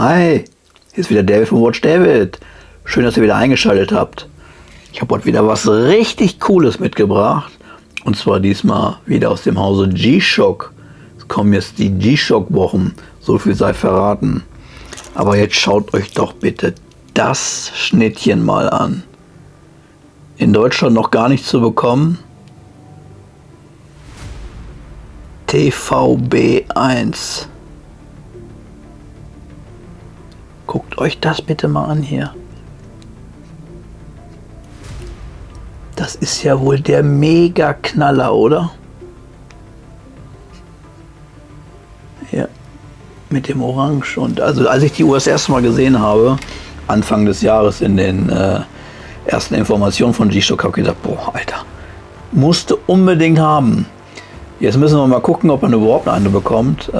Hi, hier ist wieder David von Watch David. Schön, dass ihr wieder eingeschaltet habt. Ich habe heute wieder was richtig Cooles mitgebracht. Und zwar diesmal wieder aus dem Hause G-Shock. Es kommen jetzt die G-Shock-Wochen, so viel sei verraten. Aber jetzt schaut euch doch bitte das Schnittchen mal an. In Deutschland noch gar nicht zu bekommen. TVB1. Guckt euch das bitte mal an hier. Das ist ja wohl der Mega-Knaller, oder? Ja, mit dem Orange. Und also als ich die Uhr das erste Mal gesehen habe, Anfang des Jahres in den ersten Informationen von G-Shock, habe ich gedacht, boah, Alter, musste unbedingt haben. Jetzt müssen wir mal gucken, ob man überhaupt eine bekommt.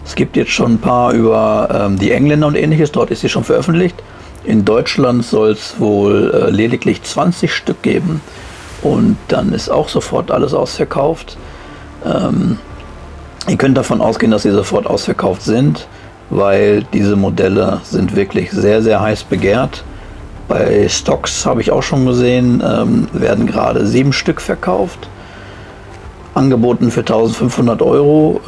Es gibt jetzt schon ein paar über die Engländer und ähnliches, dort ist sie schon veröffentlicht. In Deutschland soll es wohl lediglich 20 Stück geben und dann ist auch sofort alles ausverkauft. Ihr könnt davon ausgehen, dass sie sofort ausverkauft sind, weil diese Modelle sind wirklich sehr, sehr heiß begehrt. Bei Stocks habe ich auch schon gesehen, werden gerade 7 Stück verkauft. Angeboten für 1.500 Euro.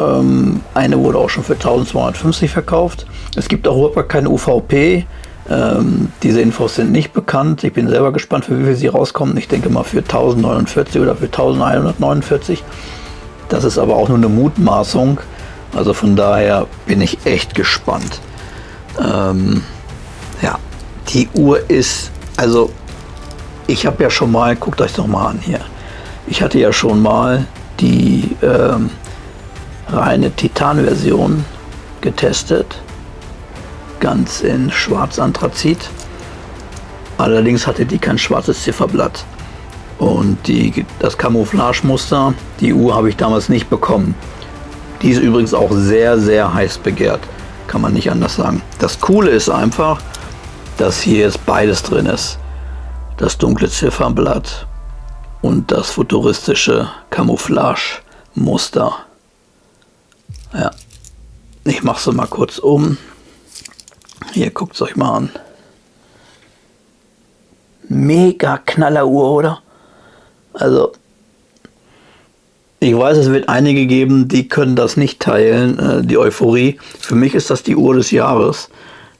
Eine wurde auch schon für 1.250 verkauft. Es gibt auch überhaupt keine UVP. Diese Infos sind nicht bekannt. Ich bin selber gespannt, für wie viel sie rauskommen. Ich denke mal für 1.049 oder für 1.149. Das ist aber auch nur eine Mutmaßung. Also von daher bin ich echt gespannt. Ja, die Uhr ist, also ich habe ja schon mal, guckt euch doch mal an hier. Ich hatte ja schon mal die reine Titan-Version getestet, ganz in Schwarz-Anthrazit. Allerdings hatte die kein schwarzes Zifferblatt und das Camouflage-Muster, die Uhr habe ich damals nicht bekommen. Die ist übrigens auch sehr, sehr heiß begehrt, kann man nicht anders sagen. Das Coole ist einfach, dass hier jetzt beides drin ist. Das dunkle Zifferblatt und das futuristische Camouflage-Muster. Ja, ich mache sie mal kurz um. Hier, guckt es euch mal an. Mega Knalleruhr, oder? Also, ich weiß, es wird einige geben, die können das nicht teilen, die Euphorie. Für mich ist das die Uhr des Jahres.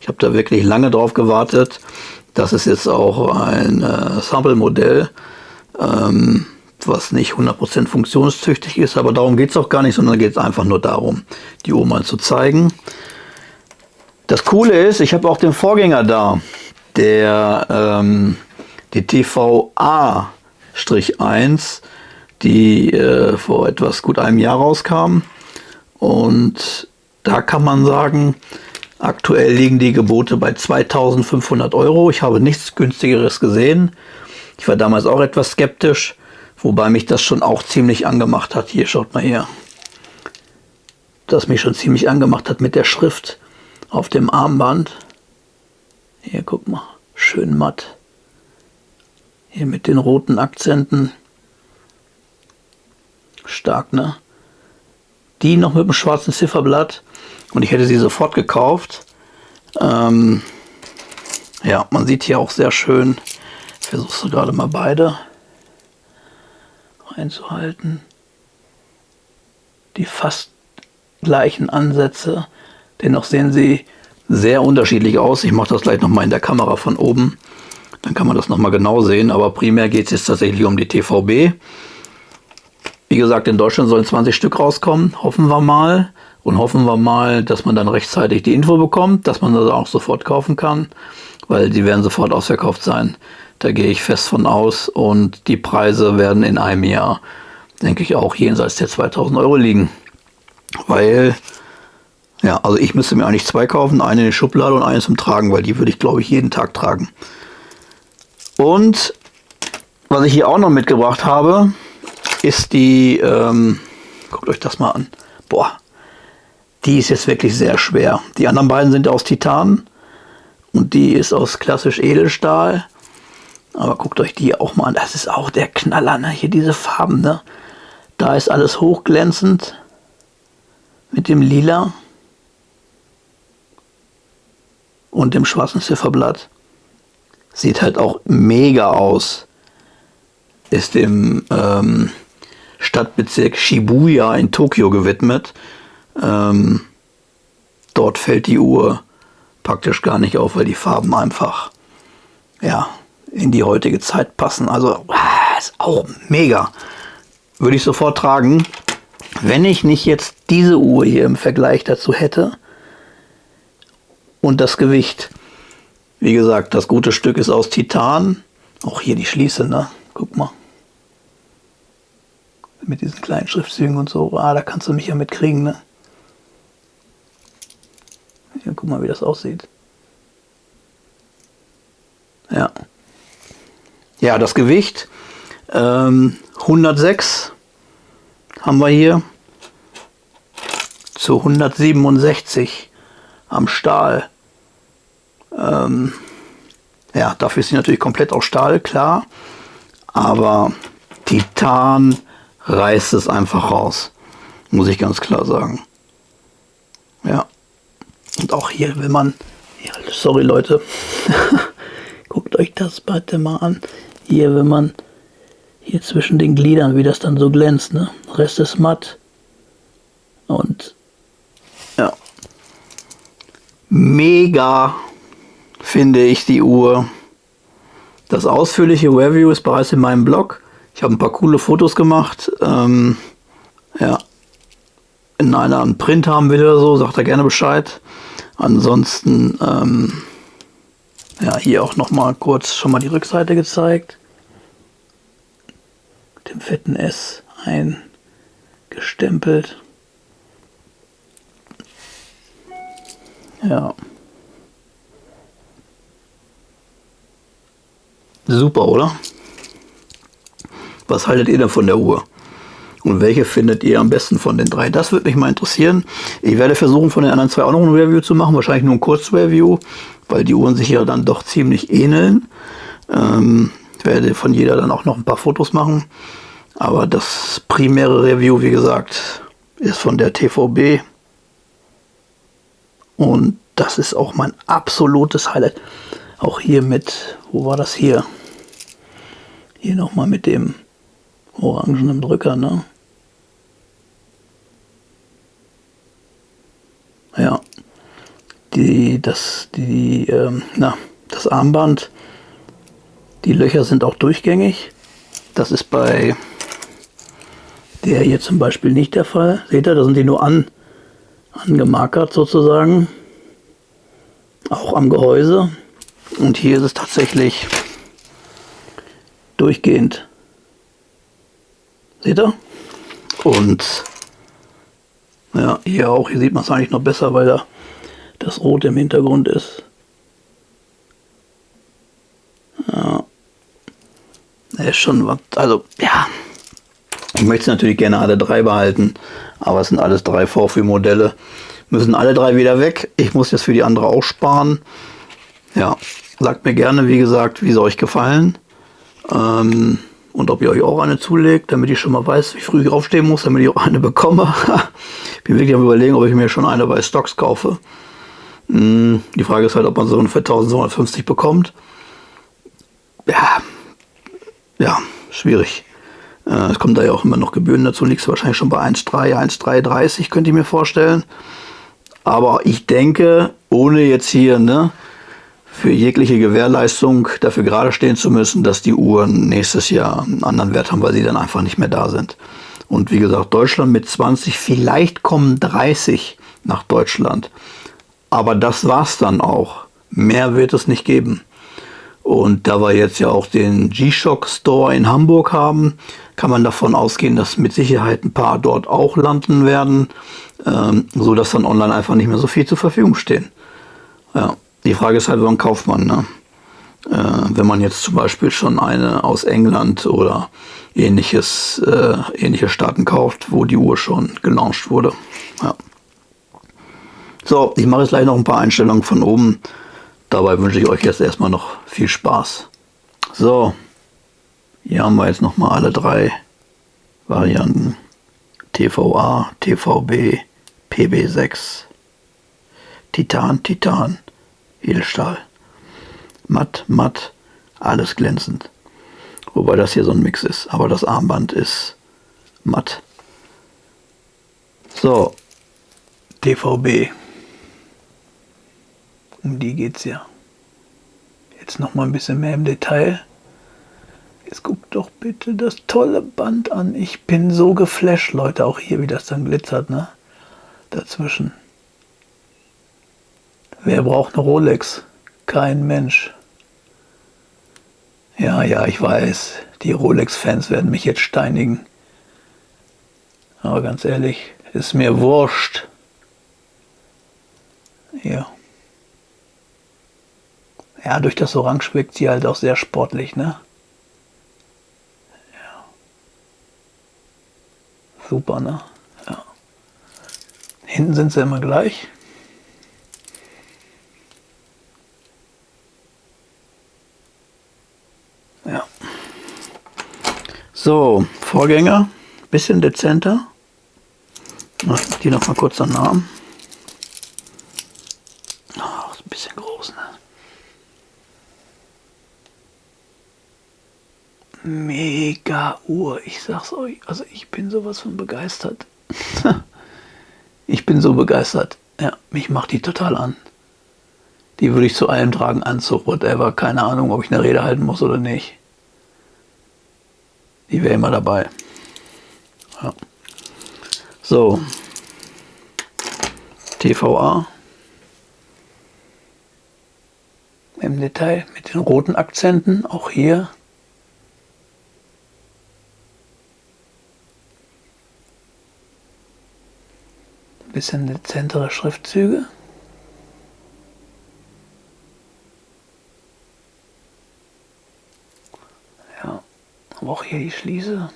Ich habe da wirklich lange drauf gewartet. Das ist jetzt auch ein Sample-Modell, was nicht 100% funktionstüchtig ist, aber darum geht es auch gar nicht, sondern geht es einfach nur darum, die Uhr mal zu zeigen. Das Coole ist, ich habe auch den Vorgänger da, die TVA-1, die vor etwas gut einem Jahr rauskam, und da kann man sagen, aktuell liegen die Gebote bei 2.500 Euro. Ich habe nichts günstigeres gesehen. Ich war damals auch etwas skeptisch, wobei mich das schon auch ziemlich angemacht hat. Hier, schaut mal her. Das mich schon ziemlich angemacht hat mit der Schrift auf dem Armband. Hier, guck mal, schön matt. Hier mit den roten Akzenten. Stark, ne? Die noch mit dem schwarzen Zifferblatt. Und ich hätte sie sofort gekauft. Ja, man sieht hier auch sehr schön, ich versuche gerade mal beide reinzuhalten, die fast gleichen Ansätze. Dennoch sehen sie sehr unterschiedlich aus. Ich mache das gleich nochmal in der Kamera von oben. Dann kann man das nochmal genau sehen. Aber primär geht es jetzt tatsächlich um die TVB. Wie gesagt, in Deutschland sollen 20 Stück rauskommen. Hoffen wir mal. Und hoffen wir mal, dass man dann rechtzeitig die Info bekommt, dass man das auch sofort kaufen kann, weil die werden sofort ausverkauft sein. Da gehe ich fest von aus, und die Preise werden in einem Jahr, denke ich, auch jenseits der 2.000 Euro liegen. Weil, ja, also ich müsste mir eigentlich 2 kaufen, eine in die Schublade und eine zum Tragen, weil die würde ich, glaube ich, jeden Tag tragen. Und was ich hier auch noch mitgebracht habe, ist die, guckt euch das mal an, boah. Die ist jetzt wirklich sehr schwer. Die anderen beiden sind aus Titan und die ist aus klassisch Edelstahl. Aber guckt euch die auch mal an. Das ist auch der Knaller, ne? Hier diese Farben, ne? Da ist alles hochglänzend mit dem Lila. und dem schwarzen Zifferblatt. Sieht halt auch mega aus. Ist dem Stadtbezirk Shibuya in Tokio gewidmet. Dort fällt die Uhr praktisch gar nicht auf, weil die Farben einfach ja, in die heutige Zeit passen. Also ist auch mega. Würde ich sofort tragen, wenn ich nicht jetzt diese Uhr hier im Vergleich dazu hätte. Und das Gewicht. Wie gesagt, das gute Stück ist aus Titan. Auch hier die Schließe, ne? Guck mal. Mit diesen kleinen Schriftzügen und so. Da kannst du mich ja mitkriegen, ne? Hier, guck mal, wie das aussieht. Ja. Ja, das Gewicht. 106 haben wir hier. Zu 167 am Stahl. Ja, dafür ist sie natürlich komplett aus Stahl, klar. Aber Titan reißt es einfach raus. Muss ich ganz klar sagen. Ja. Und auch hier, wenn man... Ja, sorry Leute. Guckt euch das bitte mal an. Hier, wenn man... Hier zwischen den Gliedern, wie das dann so glänzt, ne? Rest ist matt. Und... Ja. Mega finde ich die Uhr. Das ausführliche Review ist bereits in meinem Blog. Ich habe ein paar coole Fotos gemacht. Ja. Wenn einer einen Print haben will oder so, sagt er gerne Bescheid. Ansonsten, ja, hier auch noch mal kurz schon mal die Rückseite gezeigt. Mit dem fetten S eingestempelt. Ja. Super, oder? Was haltet ihr denn von der Uhr? Und welche findet ihr am besten von den drei? Das würde mich mal interessieren. Ich werde versuchen, von den anderen zwei auch noch ein Review zu machen. Wahrscheinlich nur ein Kurzreview, weil die Uhren sich ja dann doch ziemlich ähneln. Ich werde von jeder dann auch noch ein paar Fotos machen. Aber das primäre Review, wie gesagt, ist von der TVB. Und das ist auch mein absolutes Highlight. Auch hier mit, wo war das hier? Hier nochmal mit dem orangenen Drücker, ne? Ja. Das Armband, die Löcher sind auch durchgängig. Das ist bei der hier zum Beispiel nicht der Fall. Seht ihr, da sind die nur angemarkert sozusagen. Auch am Gehäuse. Und hier ist es tatsächlich durchgehend. Seht ihr? Und ja, hier auch. Hier sieht man es eigentlich noch besser, weil da das Rot im Hintergrund ist. Ja. Ist schon was. Also, ja. Ich möchte natürlich gerne alle drei behalten. Aber es sind alles drei Vorführmodelle. Müssen alle drei wieder weg. Ich muss jetzt für die andere auch sparen. Ja. Sagt mir gerne, wie gesagt, wie sie euch gefallen. Und ob ihr euch auch eine zulegt, damit ich schon mal weiß, wie früh ich aufstehen muss, damit ich auch eine bekomme. Ich bin wirklich am Überlegen, ob ich mir schon eine bei Stocks kaufe. Die Frage ist halt, ob man so eine für 1250 bekommt. Ja, schwierig. Es kommt da ja auch immer noch Gebühren dazu. Liegst du wahrscheinlich schon bei 1,3, 1,330, könnte ich mir vorstellen. Aber ich denke, ohne jetzt hier, ne, für jegliche Gewährleistung dafür gerade stehen zu müssen, dass die Uhren nächstes Jahr einen anderen Wert haben, weil sie dann einfach nicht mehr da sind. Und wie gesagt, Deutschland mit 20, vielleicht kommen 30 nach Deutschland. Aber das war's dann auch. Mehr wird es nicht geben. Und da wir jetzt ja auch den G-Shock Store in Hamburg haben, kann man davon ausgehen, dass mit Sicherheit ein paar dort auch landen werden, so dass dann online einfach nicht mehr so viel zur Verfügung stehen. Ja. Die Frage ist halt, wann kauft man, ne? Wenn man jetzt zum Beispiel schon eine aus England oder ähnliche Staaten kauft, wo die Uhr schon gelauncht wurde. Ja. So, ich mache jetzt gleich noch ein paar Einstellungen von oben. Dabei wünsche ich euch jetzt erstmal noch viel Spaß. So, hier haben wir jetzt nochmal alle drei Varianten. TVA, TVB, PB6, Titan, Edelstahl. Matt, matt, alles glänzend. Wobei das hier so ein Mix ist, aber das Armband ist matt. So, DVB. Um die geht's ja. Jetzt noch mal ein bisschen mehr im Detail. Jetzt guckt doch bitte das tolle Band an. Ich bin so geflasht, Leute. Auch hier, wie das dann glitzert, ne? Dazwischen. Wer braucht eine Rolex? Kein Mensch. Ja, ja, ich weiß. Die Rolex-Fans werden mich jetzt steinigen. Aber ganz ehrlich, ist mir wurscht. Ja. Ja, durch das Orange wirkt sie halt auch sehr sportlich, ne? Ja. Super, ne? Ja. Hinten sind sie immer gleich. Ja. So, Vorgänger, bisschen dezenter. Die noch mal kurz am Namen. Oh, ist ein bisschen groß, ne? Mega Uhr, ich sag's euch. Also ich bin sowas von begeistert. Ich bin so begeistert. Ja, mich macht die total an. Die würde ich zu allem tragen, Anzug, whatever. Keine Ahnung, ob ich eine Rede halten muss oder nicht. Die wäre immer dabei. Ja. So. TVA. Im Detail mit den roten Akzenten. Auch hier. Ein bisschen dezentere Schriftzüge. Ja. Aber auch hier die Schließe.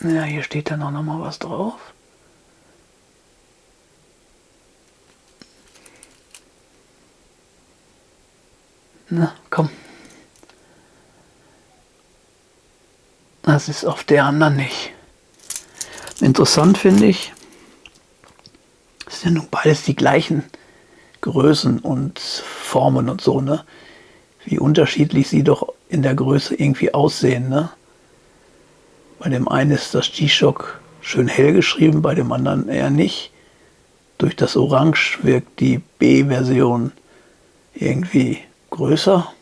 Ja, hier steht dann auch noch mal was drauf. Na, komm. Das ist auf der anderen nicht. Interessant finde ich, es sind nun beides die gleichen Größen und Formen und so, ne? Wie unterschiedlich sie doch in der Größe irgendwie aussehen, ne? Bei dem einen ist das G-Shock schön hell geschrieben, bei dem anderen eher nicht. Durch das Orange wirkt die B-Version irgendwie größer.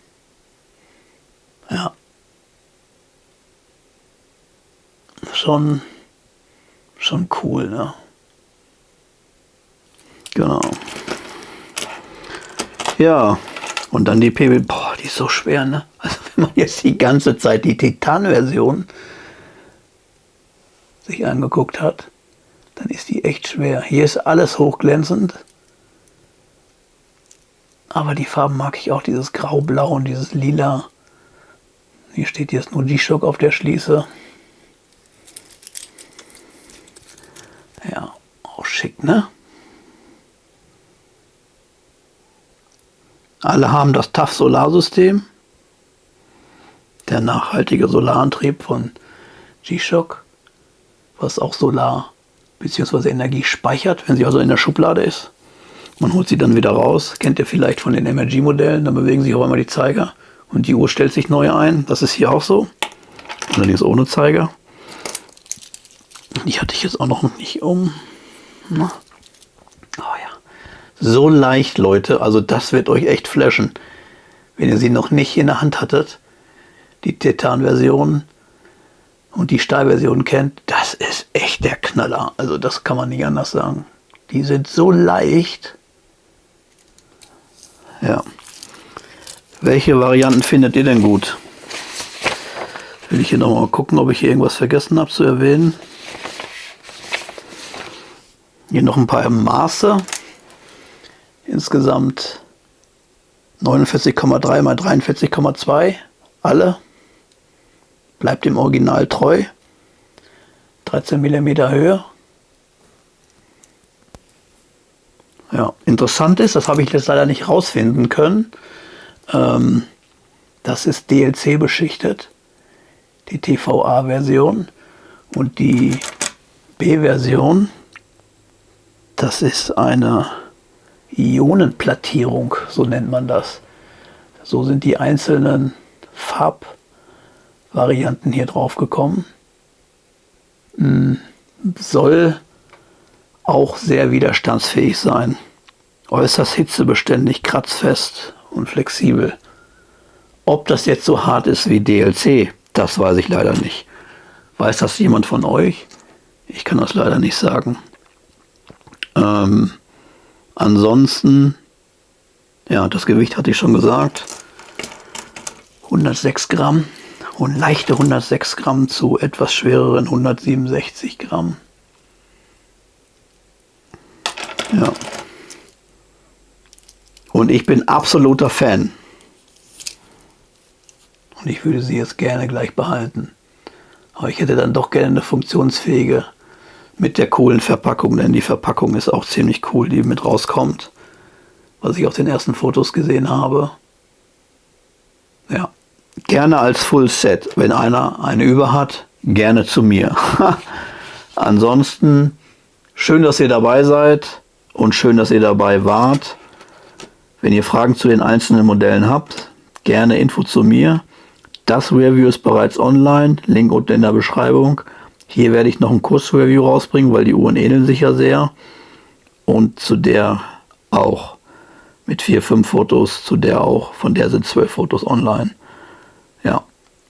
Ja. Schon cool, ne? Genau. Ja, und dann die PB. Boah, die ist so schwer, ne? Also wenn man jetzt die ganze Zeit die Titan-Version sich angeguckt hat, dann ist die echt schwer. Hier ist alles hochglänzend. Aber die Farben mag ich auch, dieses Grau-Blau und dieses Lila. Hier steht jetzt nur G-Shock auf der Schließe. Ja, auch schick, ne? Alle haben das TAF Solarsystem. Der nachhaltige Solarantrieb von G-Shock, was auch Solar bzw. Energie speichert, wenn sie also in der Schublade ist. Man holt sie dann wieder raus. Kennt ihr vielleicht von den MRG-Modellen, dann bewegen sich auch einmal die Zeiger und die Uhr stellt sich neu ein. Das ist hier auch so, allerdings ohne Zeiger. Die hatte ich jetzt auch noch nicht um. Na. Oh ja. So leicht, Leute. Also das wird euch echt flashen. Wenn ihr sie noch nicht in der Hand hattet, die Titan-Version und die Stahlversion kennt, das ist echt der Knaller. Also das kann man nicht anders sagen. Die sind so leicht. Ja. Welche Varianten findet ihr denn gut? Will ich hier noch mal gucken, ob ich hier irgendwas vergessen habe zu erwähnen. Hier noch ein paar im Maße. Insgesamt 49,3 mal 43,2. Alle. Bleibt dem Original treu. 13 mm Höhe. Ja, interessant ist, das habe ich jetzt leider nicht rausfinden können. Das ist DLC beschichtet. Die TVA-Version. Und die B-Version, das ist eine Ionenplattierung, so nennt man das. So sind die einzelnen Farbvarianten hier drauf gekommen. Soll auch sehr widerstandsfähig sein. Äußerst hitzebeständig, kratzfest und flexibel. Ob das jetzt so hart ist wie DLC, das weiß ich leider nicht. Weiß das jemand von euch? Ich kann das leider nicht sagen. Ansonsten, ja, das Gewicht hatte ich schon gesagt. 106 Gramm und leichte 106 Gramm zu etwas schwereren 167 Gramm. Ja. Und ich bin absoluter Fan. Und ich würde sie jetzt gerne gleich behalten. Aber ich hätte dann doch gerne eine funktionsfähige mit der coolen Verpackung, denn die Verpackung ist auch ziemlich cool, die mit rauskommt. Was ich auf den ersten Fotos gesehen habe. Ja, gerne als Full Set. Wenn einer eine über hat, gerne zu mir. Ansonsten, schön, dass ihr dabei seid und schön, dass ihr dabei wart. Wenn ihr Fragen zu den einzelnen Modellen habt, gerne Info zu mir. Das Review ist bereits online, Link unten in der Beschreibung. Hier werde ich noch ein Kursreview rausbringen, weil die Uhren ähneln sich ja sehr. Und zu der auch mit 4, 5 Fotos, zu der auch, von der sind 12 Fotos online. Ja,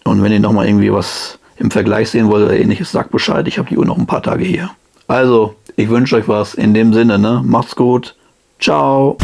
und wenn ihr nochmal irgendwie was im Vergleich sehen wollt oder ähnliches, sagt Bescheid, ich habe die Uhr noch ein paar Tage hier. Also, ich wünsche euch was in dem Sinne, ne? Macht's gut, ciao!